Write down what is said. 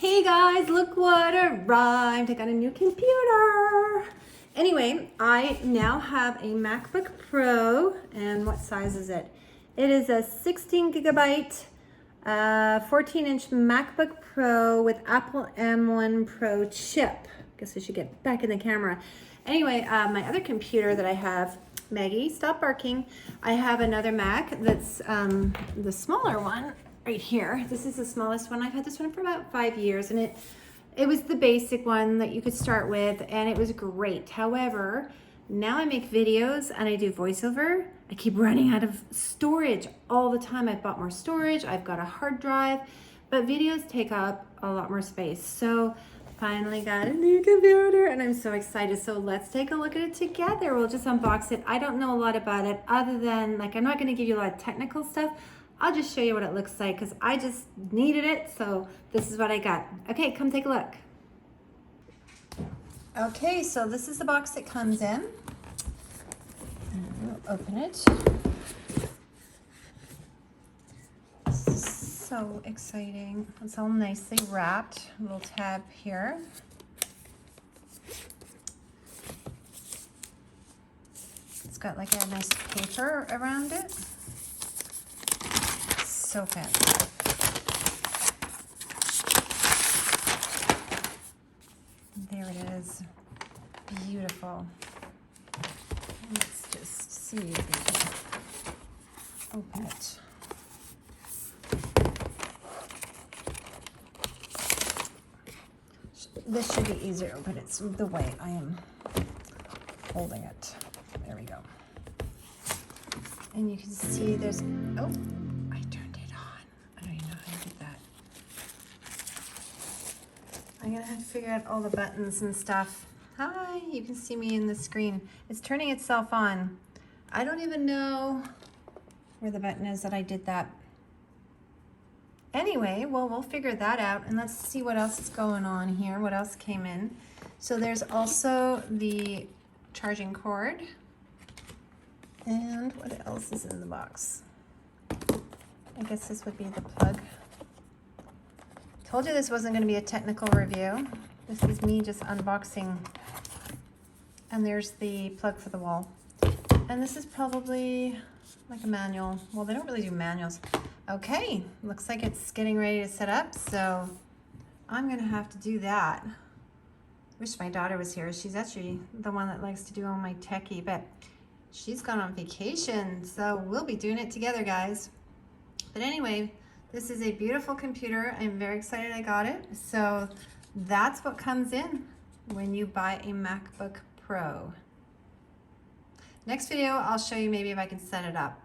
Hey guys, look what arrived. I got a new computer. Anyway, I now have a MacBook Pro, and what size is it? It is a 16 gigabyte, 14-inch MacBook Pro with Apple M1 Pro chip. Guess I should get back in the camera. Anyway, my other computer that I have, Maggie, stop barking. I have another Mac that's the smaller one right here. This is the smallest one. I've had this one for about 5 years, and it was the basic one that you could start with, and it was great. However, now I make videos and I do voiceover. I keep running out of storage all the time. I've bought more storage. I've got a hard drive, but videos take up a lot more space. So finally got a new computer and I'm so excited. So let's take a look at it together. We'll just unbox it. I don't know a lot about it other than, like, I'm not going to give you a lot of technical stuff. I'll just show you what it looks like because I just needed it. So this is what I got. Okay, come take a look. Okay, so this is the box it comes in. And we'll open it. So exciting. It's all nicely wrapped. A little tab here. It's got like a nice paper around it. So fancy. There it is. Beautiful. Let's just see if we can open it. This should be easier, but it's the way I am holding it. There we go. And you can see there's, oh, I turned it on. I don't even know how to do that. I'm gonna have to figure out all the buttons and stuff. Hi, you can see me in the screen. It's turning itself on. I don't even know where the button is that I did that. Anyway, well, we'll figure that out, and let's see what else is going on here, what else came in. So there's also the charging cord. And what else is in the box? I guess this would be the plug. Told you this wasn't going to be a technical review. This is me just unboxing. And there's the plug for the wall. And this is probably like a manual. Well, they don't really do manuals. Okay, looks like it's getting ready to set up, so I'm gonna have to do that. Wish my daughter was here. She's actually the one that likes to do all my techie, but she's gone on vacation, so we'll be doing it together, guys. But anyway, this is a beautiful computer. I'm very excited I got it. So that's what comes in when you buy a MacBook Pro. Next video, I'll show you maybe if I can set it up.